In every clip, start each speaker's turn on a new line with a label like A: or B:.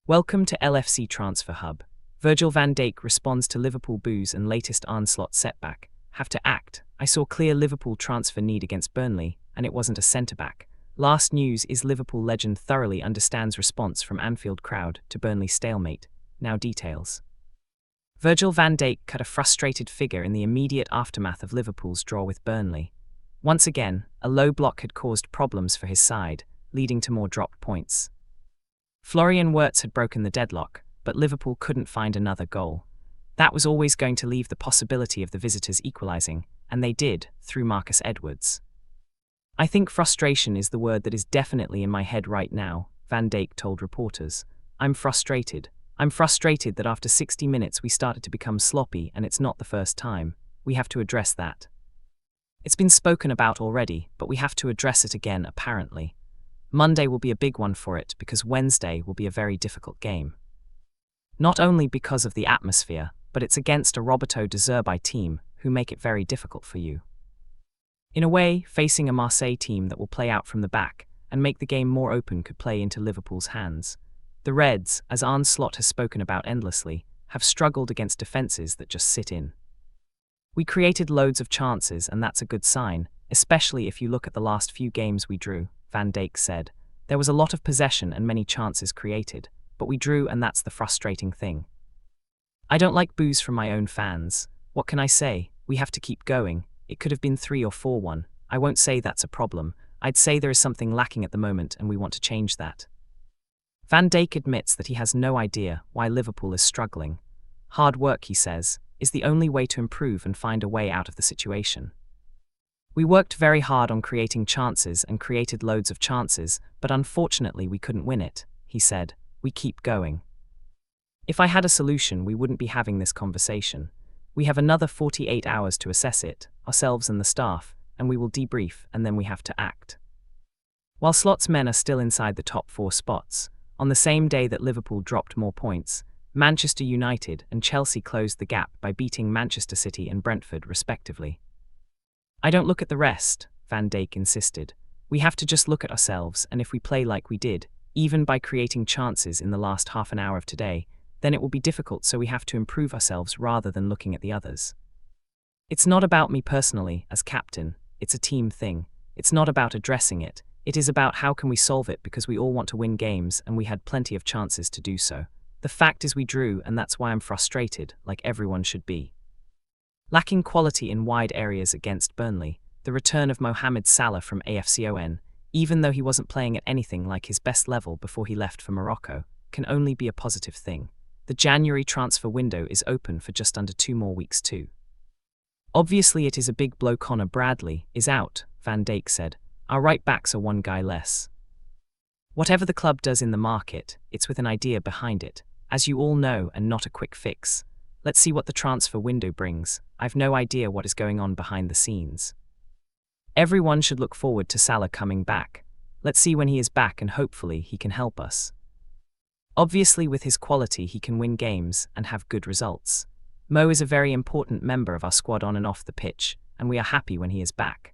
A: Welcome to LFC Transfer Hub. Virgil van Dijk responds to Liverpool boos and latest onslaught setback. Have to act. I saw clear Liverpool transfer need against Burnley, and it wasn't a centre-back. Last news is Liverpool legend thoroughly understands response from Anfield crowd to Burnley stalemate. Now details. Virgil van Dijk cut a frustrated figure in the immediate aftermath of Liverpool's draw with Burnley. Once again, a low block had caused problems for his side, leading to more dropped points. Florian Wirtz had broken the deadlock, but Liverpool couldn't find another goal. That was always going to leave the possibility of the visitors equalising, and they did, through Marcus Edwards. I think frustration is the word that is definitely in my head right now, Van Dijk told reporters. I'm frustrated. I'm frustrated that after 60 minutes we started to become sloppy, and it's not the first time. We have to address that. It's been spoken about already, but we have to address it again, apparently. Monday will be a big one for it because Wednesday will be a very difficult game. Not only because of the atmosphere, but it's against a Roberto De Zerbi team who make it very difficult for you. In a way, facing a Marseille team that will play out from the back and make the game more open could play into Liverpool's hands. The Reds, as Arne Slot has spoken about endlessly, have struggled against defences that just sit in. We created loads of chances, and that's a good sign, especially if you look at the last few games we drew, Van Dijk said. There was a lot of possession and many chances created, but we drew, and that's the frustrating thing. I don't like boos from my own fans. What can I say? We have to keep going. It could have been 3 or 4-1. I won't say that's a problem. I'd say there is something lacking at the moment and we want to change that. Van Dijk admits that he has no idea why Liverpool is struggling. Hard work, he says, is the only way to improve and find a way out of the situation. We worked very hard on creating chances and created loads of chances, but unfortunately we couldn't win it, he said. We keep going. If I had a solution, we wouldn't be having this conversation. We have another 48 hours to assess it, ourselves and the staff, and we will debrief, and then we have to act. While Slot's men are still inside the top 4 spots, on the same day that Liverpool dropped more points, Manchester United and Chelsea closed the gap by beating Manchester City and Brentford respectively. I don't look at the rest, Van Dijk insisted. We have to just look at ourselves, and if we play like we did, even by creating chances in the last half an hour of today, then it will be difficult, so we have to improve ourselves rather than looking at the others. It's not about me personally, as captain, it's a team thing. It's not about addressing it, it is about how can we solve it, because we all want to win games and we had plenty of chances to do so. The fact is we drew, and that's why I'm frustrated, like everyone should be. Lacking quality in wide areas against Burnley, the return of Mohamed Salah from AFCON, even though he wasn't playing at anything like his best level before he left for Morocco, can only be a positive thing. The January transfer window is open for just under 2 more weeks too. Obviously it is a big blow. Connor Bradley is out, Van Dijk said. Our right backs are 1 guy less. Whatever the club does in the market, it's with an idea behind it, as you all know, and not a quick fix. Let's see what the transfer window brings. I've no idea what is going on behind the scenes. Everyone should look forward to Salah coming back. Let's see when he is back, and hopefully he can help us. Obviously with his quality he can win games and have good results. Mo is a very important member of our squad on and off the pitch, and we are happy when he is back.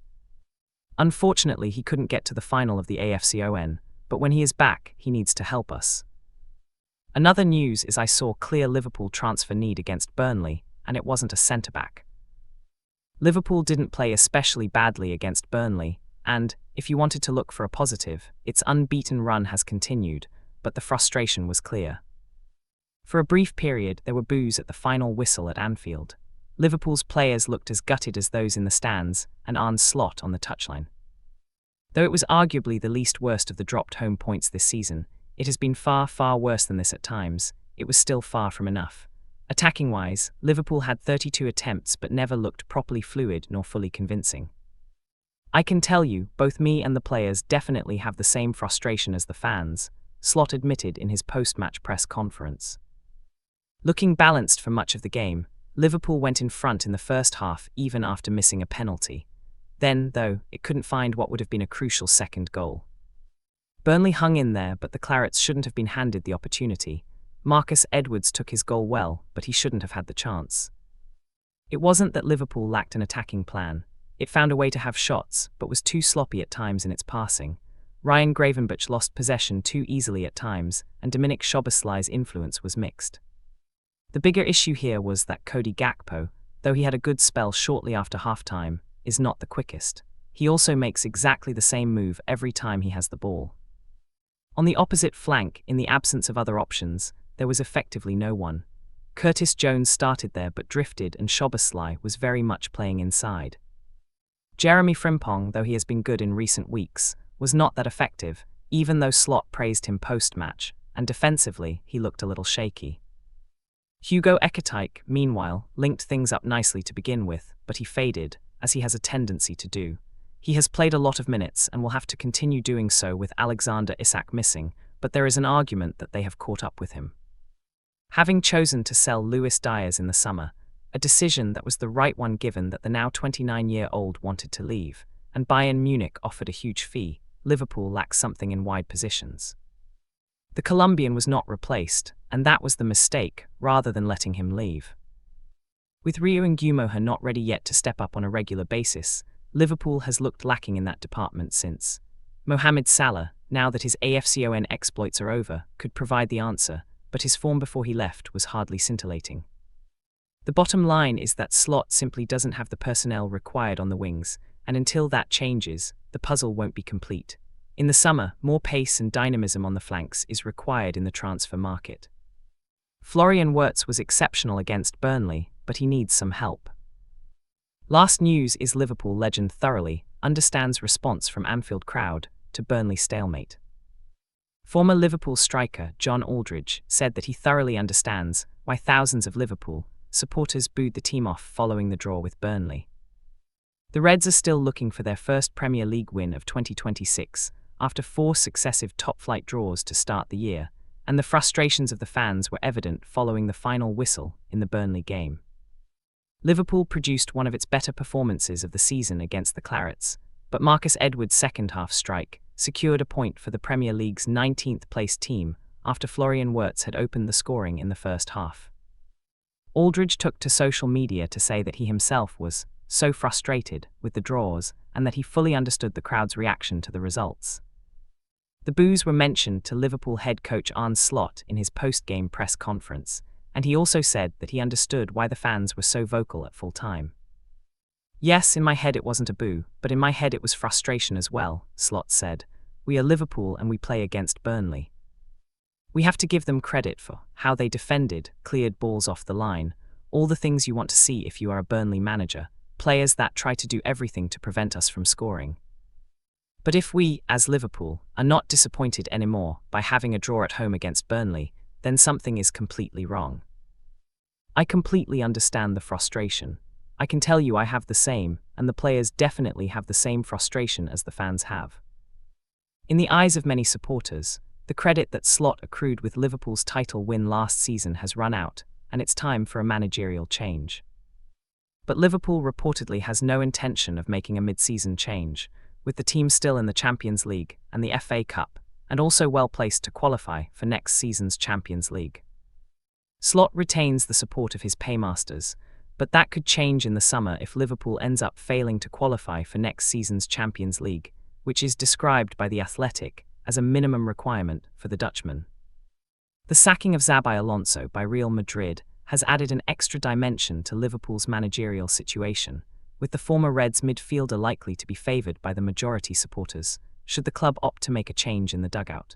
A: Unfortunately he couldn't get to the final of the AFCON, but when he is back he needs to help us. Another news is I saw clear Liverpool transfer need against Burnley, and it wasn't a centre-back. Liverpool didn't play especially badly against Burnley, and, if you wanted to look for a positive, its unbeaten run has continued, but the frustration was clear. For a brief period there were boos at the final whistle at Anfield. Liverpool's players looked as gutted as those in the stands, and Arne Slot on the touchline. Though it was arguably the least worst of the dropped home points this season, it has been far, far worse than this at times. It was still far from enough. Attacking-wise, Liverpool had 32 attempts but never looked properly fluid nor fully convincing. I can tell you, both me and the players definitely have the same frustration as the fans, Slot admitted in his post-match press conference. Looking balanced for much of the game, Liverpool went in front in the first half even after missing a penalty. Then, though, it couldn't find what would have been a crucial second goal. Burnley hung in there, but the Clarets shouldn't have been handed the opportunity. Marcus Edwards took his goal well, but he shouldn't have had the chance. It wasn't that Liverpool lacked an attacking plan. It found a way to have shots, but was too sloppy at times in its passing. Ryan Gravenberch lost possession too easily at times, and Dominik Szoboszlai's influence was mixed. The bigger issue here was that Cody Gakpo, though he had a good spell shortly after halftime, is not the quickest. He also makes exactly the same move every time he has the ball. On the opposite flank, in the absence of other options, there was effectively no one. Curtis Jones started there but drifted, and Szoboszlai was very much playing inside. Jeremy Frimpong, though he has been good in recent weeks, was not that effective, even though Slot praised him post-match, and defensively he looked a little shaky. Hugo Ekitike, meanwhile, linked things up nicely to begin with, but he faded, as he has a tendency to do. He has played a lot of minutes and will have to continue doing so with Alexander Isak missing, but there is an argument that they have caught up with him. Having chosen to sell Luis Diaz in the summer, a decision that was the right one given that the now 29-year-old wanted to leave, and Bayern Munich offered a huge fee, Liverpool lacked something in wide positions. The Colombian was not replaced, and that was the mistake, rather than letting him leave. With Rio Ngumoha not ready yet to step up on a regular basis, Liverpool has looked lacking in that department since. Mohamed Salah, now that his AFCON exploits are over, could provide the answer, but his form before he left was hardly scintillating. The bottom line is that Slot simply doesn't have the personnel required on the wings, and until that changes, the puzzle won't be complete. In the summer, more pace and dynamism on the flanks is required in the transfer market. Florian Wirtz was exceptional against Burnley, but he needs some help. Last news is Liverpool legend thoroughly understands response from Anfield crowd to Burnley stalemate. Former Liverpool striker John Aldridge said that he thoroughly understands why thousands of Liverpool supporters booed the team off following the draw with Burnley. The Reds are still looking for their first Premier League win of 2026, after 4 successive top-flight draws to start the year, and the frustrations of the fans were evident following the final whistle in the Burnley game. Liverpool produced one of its better performances of the season against the Clarets, but Marcus Edwards' second-half strike secured a point for the Premier League's 19th-placed team after Florian Wirtz had opened the scoring in the first half. Aldridge took to social media to say that he himself was so frustrated with the draws and that he fully understood the crowd's reaction to the results. The boos were mentioned to Liverpool head coach Arne Slot in his post-game press conference, and he also said that he understood why the fans were so vocal at full time. "Yes, in my head it wasn't a boo, but in my head it was frustration as well," Slot said. "We are Liverpool and we play against Burnley. We have to give them credit for how they defended, cleared balls off the line, all the things you want to see if you are a Burnley manager, players that try to do everything to prevent us from scoring. But if we, as Liverpool, are not disappointed anymore by having a draw at home against Burnley, then something is completely wrong. I completely understand the frustration. I can tell you I have the same, and the players definitely have the same frustration as the fans have." In the eyes of many supporters, the credit that Slot accrued with Liverpool's title win last season has run out, and it's time for a managerial change. But Liverpool reportedly has no intention of making a mid-season change, with the team still in the Champions League and the FA Cup, and also well placed to qualify for next season's Champions League. Slot retains the support of his paymasters, but that could change in the summer if Liverpool ends up failing to qualify for next season's Champions League, which is described by The Athletic as a minimum requirement for the Dutchman. The sacking of Xabi Alonso by Real Madrid has added an extra dimension to Liverpool's managerial situation, with the former Reds midfielder likely to be favoured by the majority supporters, should the club opt to make a change in the dugout.